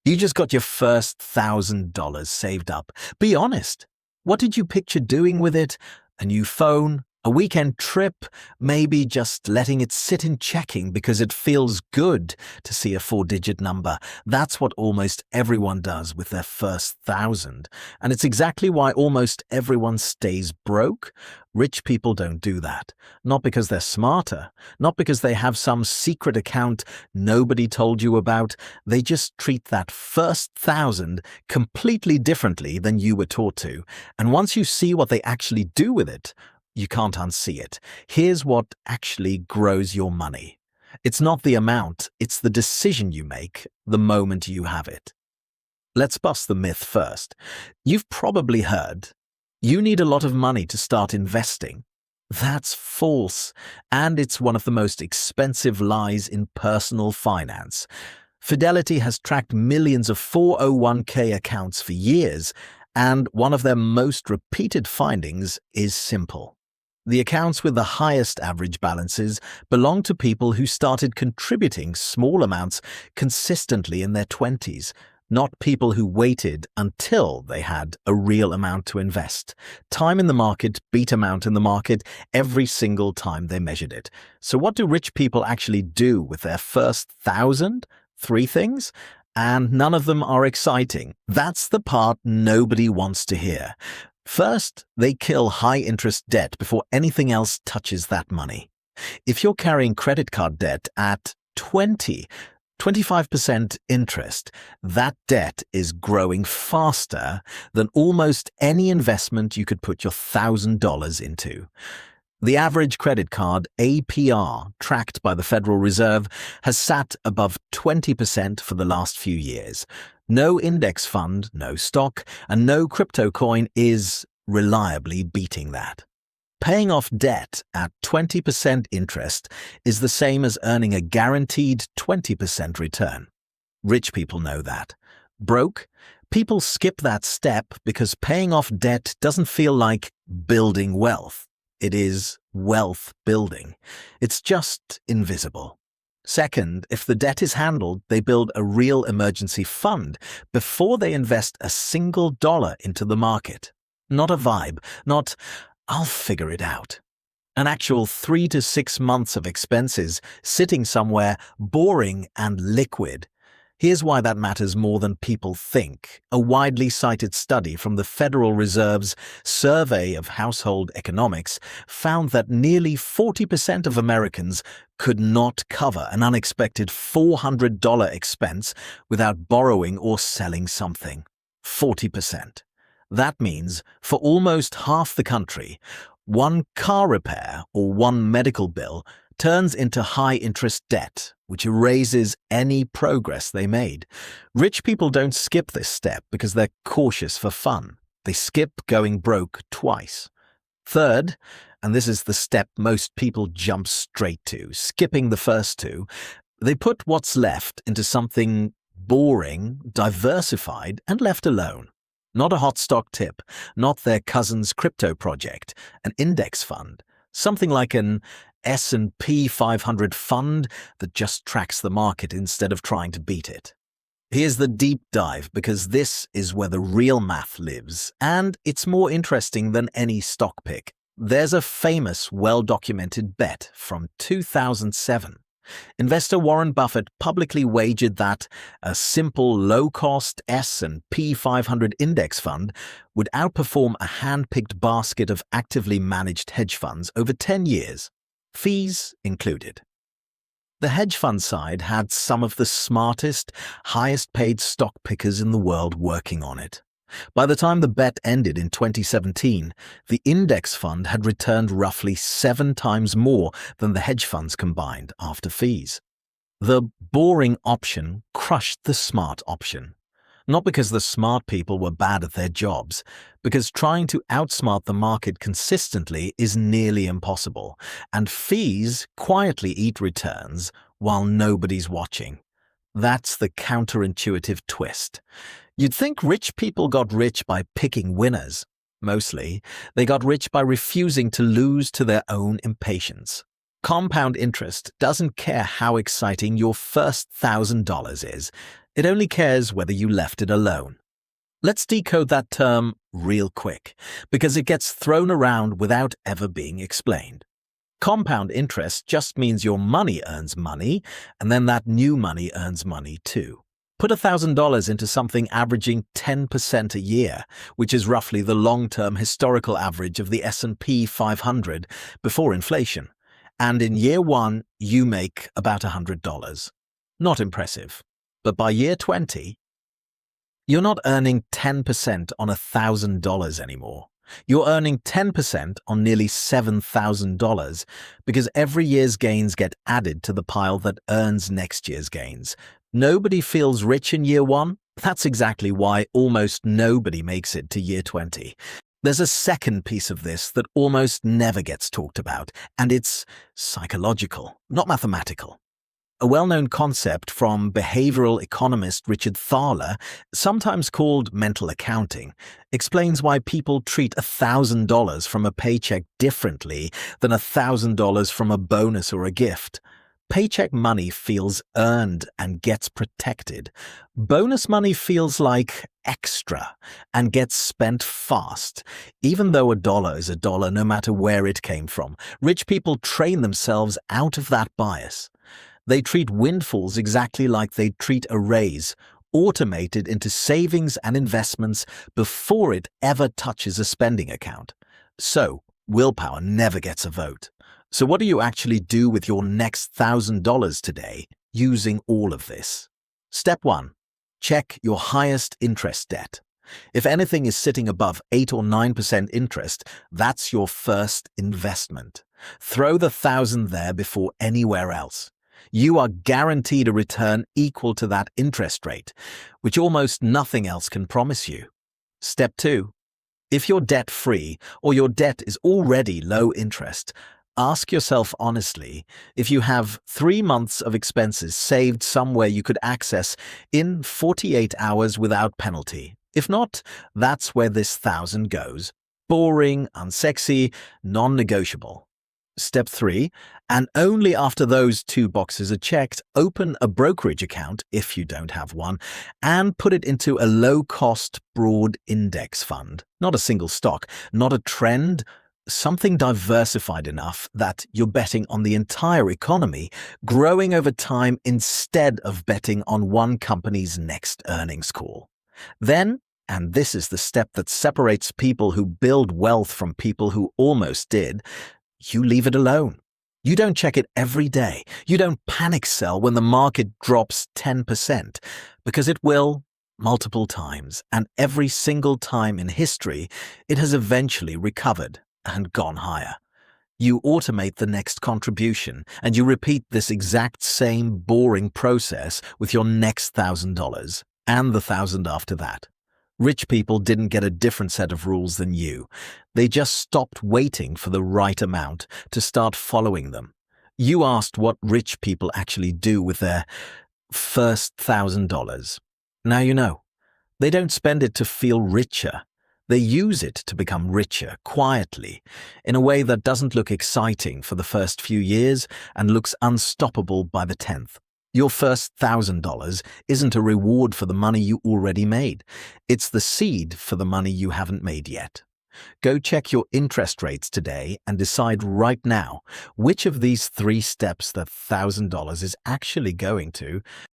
You just got your first $1,000 saved up. Be honest. What did you picture doing with it? A new phone? A weekend trip? Maybe just letting it sit in checking because it feels good to see a four-digit number. That's what almost everyone does with their first 1,000. And it's exactly why almost everyone stays broke. Rich people don't do that. Not because they're smarter, not because they have some secret account nobody told you about. They just treat that first 1,000 completely differently than you were taught to. And once you see what they actually do with it, you can't unsee it. Here's what actually grows your money. It's not the amount, it's the decision you make the moment you have it. Let's bust the myth first. You've probably heard, you need a lot of money to start investing. That's false, and it's one of the most expensive lies in personal finance. Fidelity has tracked millions of 401k accounts for years, and one of their most repeated findings is simple. The accounts with the highest average balances belong to people who started contributing small amounts consistently in their 20s, not people who waited until they had a real amount to invest. Time in the market beat amount in the market every single time they measured it. So what do rich people actually do with their first 1,000? 3 things? And none of them are exciting. That's the part nobody wants to hear. First, they kill high-interest debt before anything else touches that money. If you're carrying credit card debt at 25% interest, that debt is growing faster than almost any investment you could put your $1,000 into. The average credit card APR, tracked by the Federal Reserve, has sat above 20% for the last few years. No index fund, no stock, and no crypto coin is reliably beating that. Paying off debt at 20% interest is the same as earning a guaranteed 20% return. Rich people know that. Broke? People skip that step because paying off debt doesn't feel like building wealth. It is wealth building. It's just invisible. Second, if the debt is handled, they build a real emergency fund before they invest a single dollar into the market. Not a vibe, not, I'll figure it out. An actual 3 to 6 months of expenses sitting somewhere boring and liquid. Here's why that matters more than people think. A widely cited study from the Federal Reserve's Survey of Household Economics found that nearly 40% of Americans could not cover an unexpected $400 expense without borrowing or selling something. 40%. That means, for almost half the country, one car repair or one medical bill turns into high-interest debt, which erases any progress they made. Rich people don't skip this step because they're cautious for fun. They skip going broke twice. Third, and this is the step most people jump straight to, skipping the first 2, they put what's left into something boring, diversified, and left alone. Not a hot stock tip, not their cousin's crypto project, an index fund, something like an S&P 500 fund that just tracks the market instead of trying to beat it. Here's the deep dive because this is where the real math lives, and it's more interesting than any stock pick. There's a famous, well-documented bet from 2007. Investor Warren Buffett publicly wagered that a simple, low-cost S&P 500 index fund would outperform a hand-picked basket of actively managed hedge funds over 10 years. Fees included. The hedge fund side had some of the smartest, highest-paid stock pickers in the world working on it. By the time the bet ended in 2017, the index fund had returned roughly 7 times more than the hedge funds combined after fees. The boring option crushed the smart option. Not because the smart people were bad at their jobs, because trying to outsmart the market consistently is nearly impossible, and fees quietly eat returns while nobody's watching. That's the counterintuitive twist. You'd think rich people got rich by picking winners. Mostly, they got rich by refusing to lose to their own impatience. Compound interest doesn't care how exciting your first $1,000 is. It only cares whether you left it alone. Let's decode that term real quick, because it gets thrown around without ever being explained. Compound interest just means your money earns money, and then that new money earns money too. Put $1,000 into something averaging 10% a year, which is roughly the long-term historical average of the S&P 500 before inflation. And in year one, you make about $100. Not impressive. But by year 20, you're not earning 10% on $1,000 anymore. You're earning 10% on nearly $7,000 because every year's gains get added to the pile that earns next year's gains. Nobody feels rich in year one. That's exactly why almost nobody makes it to year 20. There's a second piece of this that almost never gets talked about, and it's psychological, not mathematical. A well-known concept from behavioral economist Richard Thaler, sometimes called mental accounting, explains why people treat $1,000 from a paycheck differently than $1,000 from a bonus or a gift. Paycheck money feels earned and gets protected. Bonus money feels like extra and gets spent fast. Even though a dollar is a dollar no matter where it came from, rich people train themselves out of that bias. They treat windfalls exactly like they treat a raise, automated into savings and investments before it ever touches a spending account. So, willpower never gets a vote. So what do you actually do with your next $1,000 today using all of this? Step 1. Check your highest interest debt. If anything is sitting above 8 or 9% interest, that's your first investment. Throw the $1,000 there before anywhere else. You are guaranteed a return equal to that interest rate, which almost nothing else can promise you. Step 2. If you're debt-free or your debt is already low interest, ask yourself honestly if you have 3 months of expenses saved somewhere you could access in 48 hours without penalty. If not, that's where this $1,000 goes. Boring, unsexy, non-negotiable. Step 3, and only after those 2 boxes are checked, open a brokerage account, if you don't have one, and put it into a low-cost, broad index fund. Not a single stock, not a trend, something diversified enough that you're betting on the entire economy growing over time instead of betting on one company's next earnings call. Then, and this is the step that separates people who build wealth from people who almost did, you leave it alone. You don't check it every day. You don't panic sell when the market drops 10%, because it will multiple times, and every single time in history, it has eventually recovered and gone higher. You automate the next contribution, and you repeat this exact same boring process with your next $1,000 and the 1,000 after that. Rich people didn't get a different set of rules than you. They just stopped waiting for the right amount to start following them. You asked what rich people actually do with their first $1,000. Now you know. They don't spend it to feel richer. They use it to become richer, quietly, in a way that doesn't look exciting for the first few years and looks unstoppable by the 10th. Your first $1,000 isn't a reward for the money you already made. It's the seed for the money you haven't made yet. Go check your interest rates today and decide right now which of these 3 steps that $1,000 is actually going to